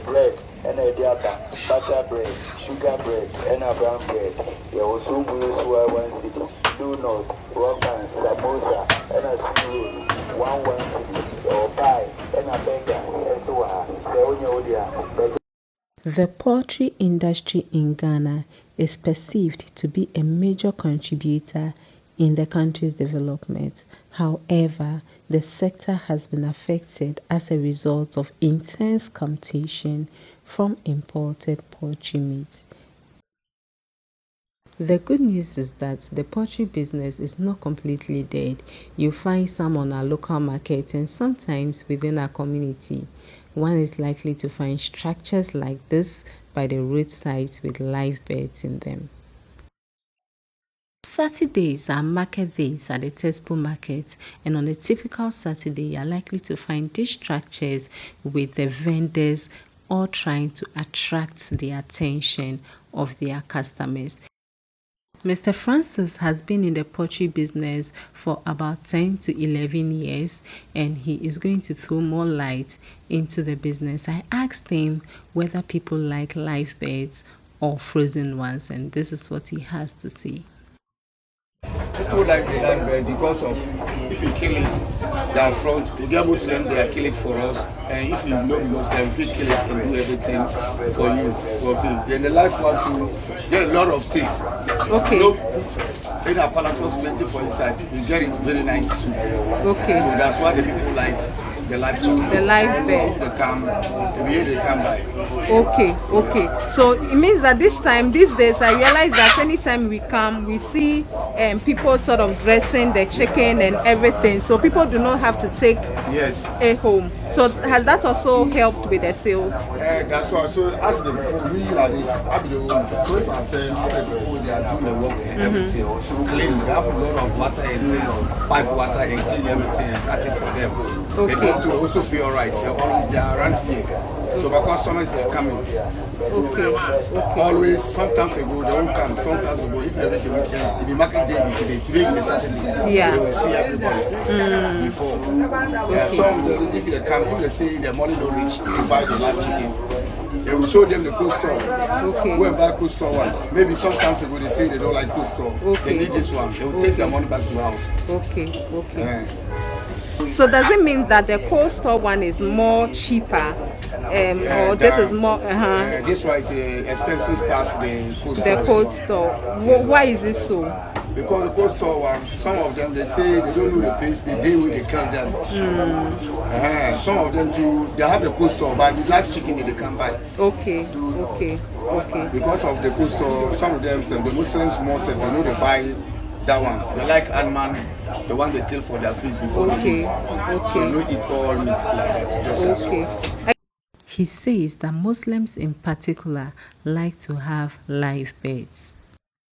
bread, and a diapa, butter bread, sugar bread, and a brown bread. You also will 1 city. Do not rock and samosa, and a stew, 1 city, or pie, and a beggar, and so on. The poultry industry in Ghana is perceived to be a major contributor in the country's development. However, the sector has been affected as a result of intense competition from imported poultry meat. The good news is that the poultry business is not completely dead. You find some on our local market and sometimes within our community. One is likely to find structures like this by the roadsides with live birds in them. Saturdays are market days at the Texpo market, and on a typical Saturday you are likely to find these structures with the vendors all trying to attract the attention of their customers. Mr. Francis has been in the poultry business for about 10 to 11 years, and he is going to throw more light into the business. I asked him whether people like live birds or frozen ones, and this is what he has to say. People like the live bird because of if you kill it, they are front. If you get Muslim, they are kill it for us. And if you know the Muslim, if you kill it and do everything for you, then the live one too, get a lot of taste. Okay. No put in apparatus plenty for inside. You get it very nice too. Okay. So that's why the people like the live chicken. The live bird. They come by. Okay. So it means that these days, I realize that anytime we come, we see people sort of dressing the chicken and everything. So people do not have to take a home. So has that also helped with the sales? That's why. So as the people, we like this, have the home. So if I say, the people, they are doing the work and everything, clean. They have a lot of water and things, pipe water and clean everything and cut it for them. Okay. They need to also feel alright. They are around here. So my customers are coming. Okay. Always, sometimes they go, they won't come. Sometimes they go, if they reach the weekends, if the market day today in the Saturday, they will see everybody before. Yeah, some of them, if they come, if they say the money don't reach to buy the live chicken, they will show them the cold store. Okay. Go and buy cold store one. Maybe sometimes they say they don't like cold store. Okay. They need this one. They will take their money back to the house. Okay. So does it mean that the cold store one is more cheaper, or this is more? This one is expensive past the cold store. The cold store. Why is it so? Because the cold store one, some of them they say they don't know the place, the day where they kill them. Some of them too, they have the cold store, but the live chicken they can't buy. Okay. Because of the cold store, some of them, the Muslims most of them know they buy that one. They like animal, the one they kill for their feast before they eat. So they don't eat all meat like that. Just like that. He says that Muslims in particular like to have live birds.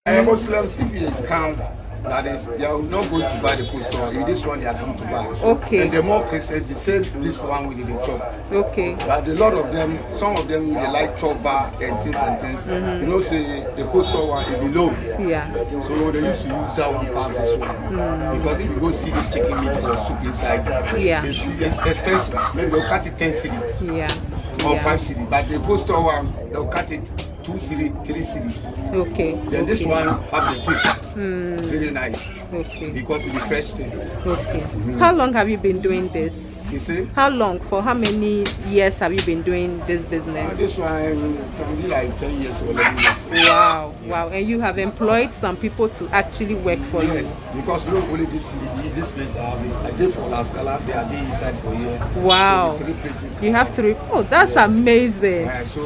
Muslims, if they come, that is, they are not going to buy the cold store. If this one they are coming to buy. Okay. And the more Christians, the same this one with the chop. Okay. But a lot of them, some of them they like chop bar and things. You know, say the cold store one is below. Yeah. So they used to use that one past this one. Because if you go see this chicken meat for soup inside, it's expensive. Maybe they'll cut it 10 cedi. Yeah. Or 5 cedi. But the cold store one, they'll cut it 2 cedi, 3 cedi. Okay. Then this one have the taste. Very nice. Okay. Because it's the fresh thing. Okay. How long have you been doing this? You see? How long? For how many years have you been doing this business? This one can be like 10 years or 11 years. Wow. And you have employed some people to actually work for you? Yes, because not only this place I have it. I did for La Scala, they are there inside for here. Wow. So 3 places. You have 3? Oh, that's amazing. So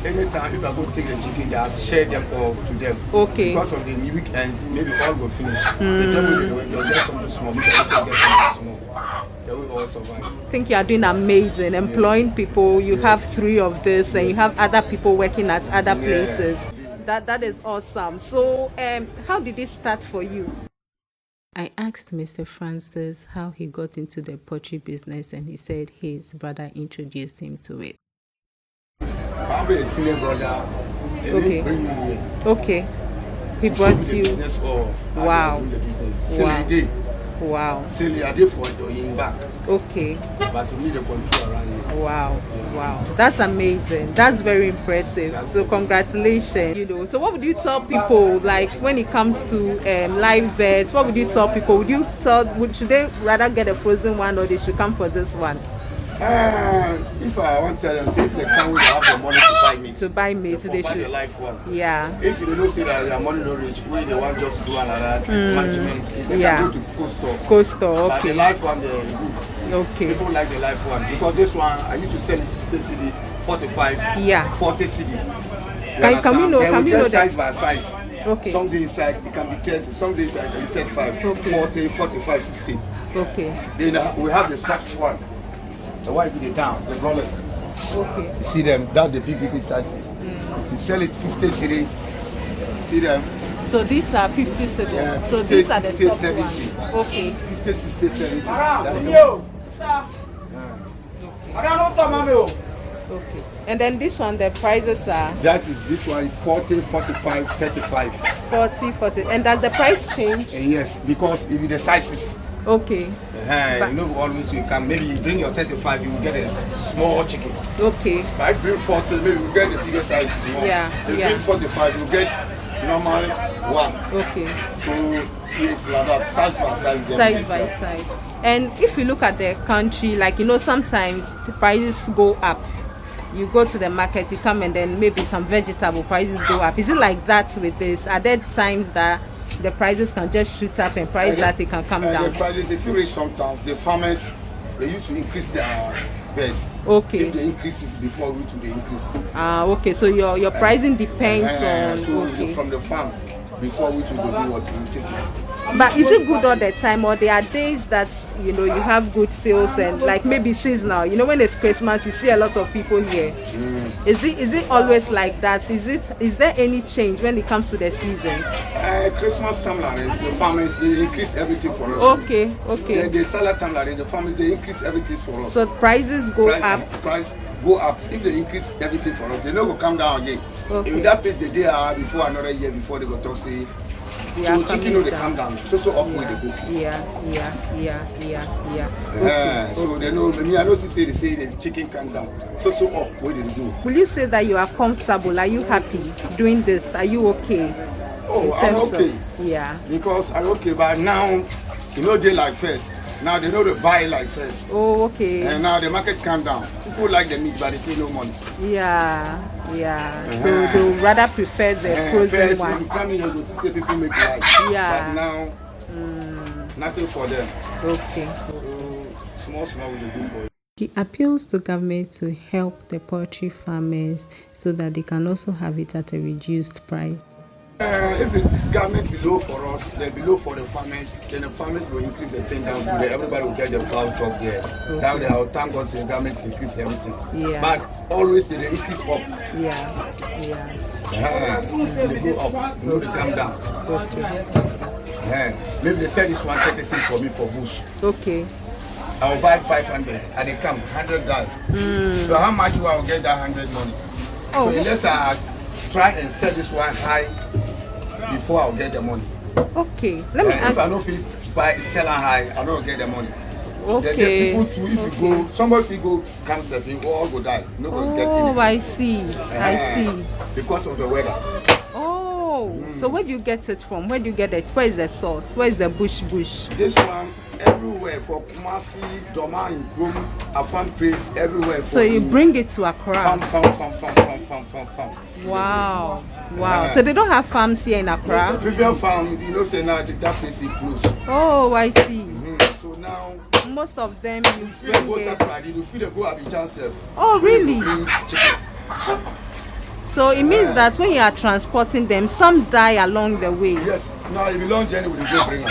anytime if I go take the chicken, I share them all to them. Okay. Because of the weekend, maybe all will finish. They'll get something small. We can also get something small. They will all survive. I think you are doing amazing, employing people. You have 3 of this, and you have other people working at other places. That is awesome. So, how did it start for you? I asked Mr. Francis how he got into the poultry business, and he said his brother introduced him to it. I'm a senior brother. Okay. Bring me here. Okay. He brought you. Business or wow. the business. Wow. Wow. Silly, I did for in back. Okay. But to me, the control around here. Wow. Wow. That's amazing. That's very impressive. So congratulations. You know, so what would you tell people, like when it comes to live birds, what would you tell people? Should they rather get a frozen one or they should come for this one? If I want to tell them, say if they come, we have the money to buy meat. To buy meat, they buy should. the live one. Yeah. If you don't say that their money no reach, we they want just do another management. If they can go to co-store. Co-store, okay. But the live one, they're good. Okay. People like the live one because this one I used to sell it 50 CD, 45, 40 CD. Can we know size by size? Okay. Some days inside it can be 30, some days inside it can be 35, okay. 40, 45, 50. Okay. Then we have the soft one. The white with the down, the rollers. Okay. You see them, that's the big sizes. You sell it 50 CD. See them? So these are 50 CD. Yeah, so 50, these are the 60, soft 70. ones. Okay. 50, 60, 70. Okay. And then this one, the prices are? That is this one, 40, 45, 35. 40. And does the price change? Yes, because it be the sizes. Okay. You know, always you can, maybe you bring your 35, you will get a small chicken. Okay. If I bring 40, maybe you get the bigger size. Yeah. If you bring 45, you get normal one. Okay. So it's like that, size by size. Size by size. And if you look at the country, like, you know, sometimes the prices go up. You go to the market, you come and then maybe some vegetable prices go up. Is it like that with this? Are there times that the prices can just shoot up and that it can come down? The prices, if you reach sometimes, the farmers, they used to increase their best. Okay. If the increase is before we to the increase. Okay. So your pricing depends on. So okay. From the farm, before we to do what we take it. But is it good all the time, or there are days that you know you have good sales and like maybe seasonal? You know, when it's Christmas, you see a lot of people here. Is it always like that? Is there any change when it comes to the seasons? Christmas time like this, the farmers they increase everything for us. Okay. The salad time like this, the farmers they increase everything for us. So prices go up. Price go up. If they increase everything for us, they no go come down again. Okay. If that pace the day before another year before they go talk say. So chicken no they come down. So up with the book. Yeah. So they know me. I know say they say the chicken come down. So up with the do. Will you say that you are comfortable? Are you happy doing this? Are you okay? Oh, I'm okay. Yeah. Because I'm okay, but now you know they like first. Now they know they buy like first. Oh, okay. And now the market calm down. People like the meat, but they say no money. Yeah. So they would rather prefer the frozen one. When you come in, you see people make life. Yeah. But now, nothing for them. Okay. So small will do for you. He appeals to government to help the poultry farmers so that they can also have it at a reduced price. If the government below for us, they're below for the farmers, then the farmers will increase the thing down to there. Everybody will get their flour truck there. Okay. Now they have thank God to the government to increase everything. Yeah. But always they increase up. Yeah. They go up, you know they come down. Okay. Maybe they sell this 136 for me for bush. Okay. I'll buy 500 and they come 100 dollars. So how much will I get that 100 money? So unless I try and sell this one high before I'll get the money. Okay. Let me ask. If I don't feel buy sell high, I don't get the money. Okay. The people too, if you go, somebody go cancer, you all go die. Nobody get anything. I see. I see. Because of the weather. So where do you get it from? Where do you get it? Where is the source? Where is the bush? This one everywhere for Kumasi, Doma, in Krum, Afam Place, everywhere. So you bring it to Accra? Farm. Wow. So they don't have farms here in Accra? Vivian Farm, you know, say now that place is closed. Oh, I see. So now most of them you feel the go you feel the go Abidjan self. Oh, really? So it means that when you are transporting them, some die along the way. Yes. Now if you long journey with the go bring them.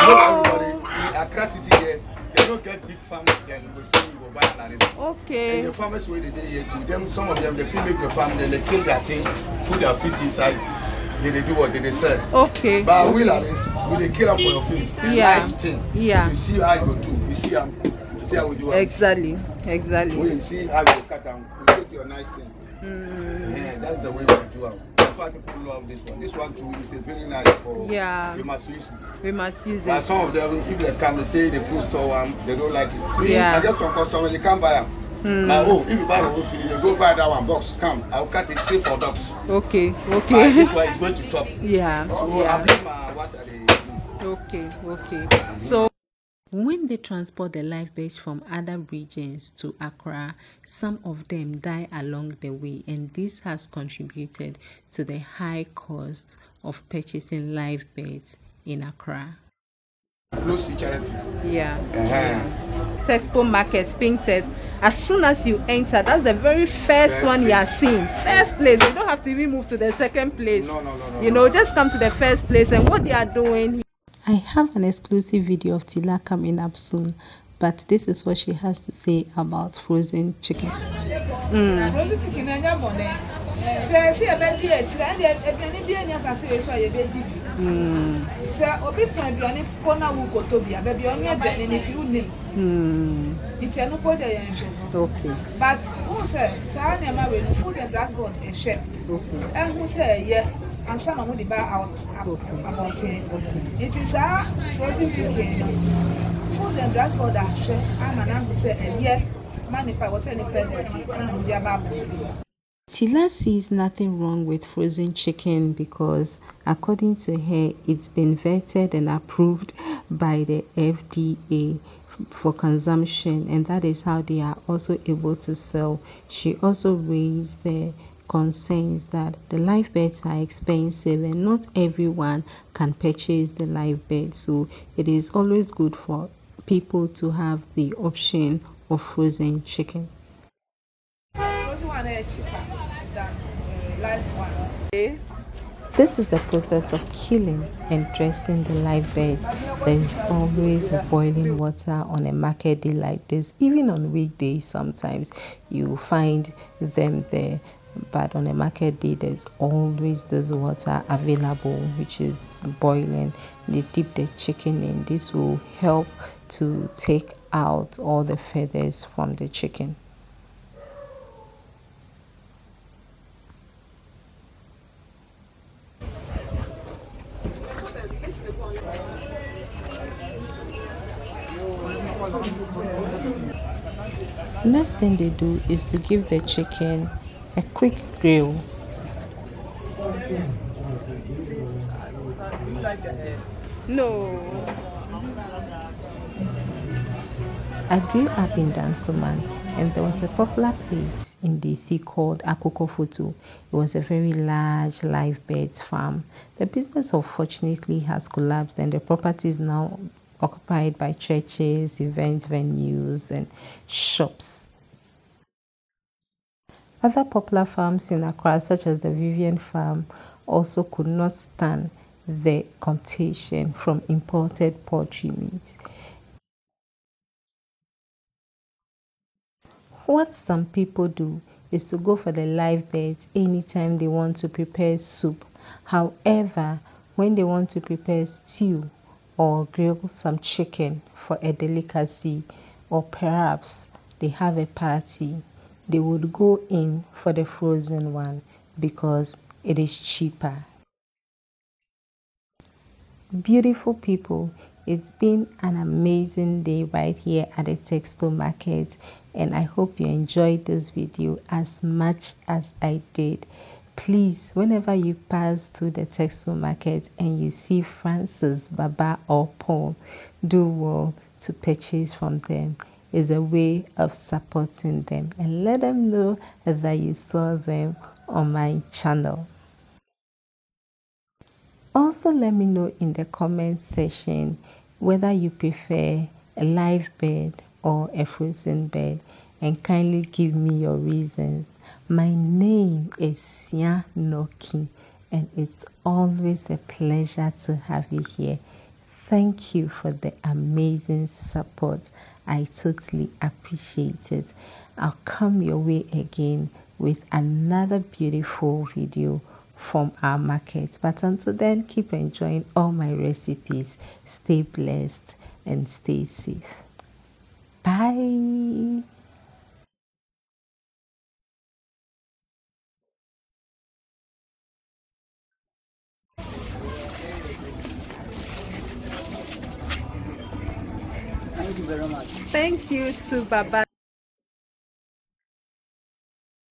Everybody in Accra city here, they don't get big farm. Then you will see you will buy an. Okay. And the farmers where they here to them, some of them they feel make the farm, then they kill their thing, put their feet inside. Then they do what they sell. Okay. But we like this, we they kill up for your face. Yeah. Life thing. Yeah. You see how you go do. You see how we do. Exactly. When you see how you cut down, you take your nice thing. Yeah, that's the way we do it. That's why people love this one. This one too is a very nice for. Yeah. We must use it. We must use But it. some of them, if they come, they say they put store one, they don't like it. Me, Yeah. I just want customer, they can't buy them. Like, oh, if you buy the whole thing, you go buy that one box. Come, I'll cut it, save for dogs. Okay. But this one is going to chop. Yeah. So Yeah. I've learned what are they doing. Okay. So when they transport the live birds from other regions to Accra, some of them die along the way, and this has contributed to the high cost of purchasing live birds in Accra. Close each other too. Yeah. Texpo market, pink test. As soon as you enter, that's the very first one place you are seeing. First place. You don't have to even move to the second place. No. Just come to the first place, and what they are doing. I have an exclusive video of Tila coming up soon, but this is what she has to say about frozen chicken. Frozen chicken, Okay. But who said, Sarah, food and glass board and chef. Okay. And who said, yeah, and some of the bar out about it is our frozen chicken. Food and glass board and chef. I'm an answer said, and yet, man, if I was any president, some of the about. Tila sees nothing wrong with frozen chicken because, according to her, it's been vetted and approved by the FDA for consumption, and that is how they are also able to sell. She also raised the concerns that the live birds are expensive and not everyone can purchase the live bird, so it is always good for people to have the option of frozen chicken. This is the process of killing and dressing the live birds. There is always boiling water on a market day like this. Even on weekdays, sometimes you find them there. But on a market day, there's always this water available, which is boiling. They dip the chicken in. This will help to take out all the feathers from the chicken. Next thing they do is to give the chicken a quick grill. No. I grew up in Dansoman, and there was a popular place in DC called Akoko Photo. It was a very large live birds farm. The business unfortunately has collapsed, and the property is now occupied by churches, event venues, and shops. Other popular farms in Accra, such as the Vivian Farm, also could not stand the competition from imported poultry meat. What some people do is to go for the live birds anytime they want to prepare soup. However, when they want to prepare stew or grill some chicken for a delicacy, or perhaps they have a party, they would go in for the frozen one because it is cheaper. Beautiful people, it's been an amazing day right here at the Texpo market, and I hope you enjoyed this video as much as I did. Please, whenever you pass through the Texpo market and you see Francis, Baba or Paul, do well to purchase from them. It's a way of supporting them, and let them know that you saw them on my channel. Also, let me know in the comment section whether you prefer a live bird or a frozen bird, and kindly give me your reasons. My name is Sia Noki, and it's always a pleasure to have you here. Thank you for the amazing support. I totally appreciate it. I'll come your way again with another beautiful video from our market. But until then, keep enjoying all my recipes. Stay blessed and stay safe. Bye. Thank you very much. Thank you to Baba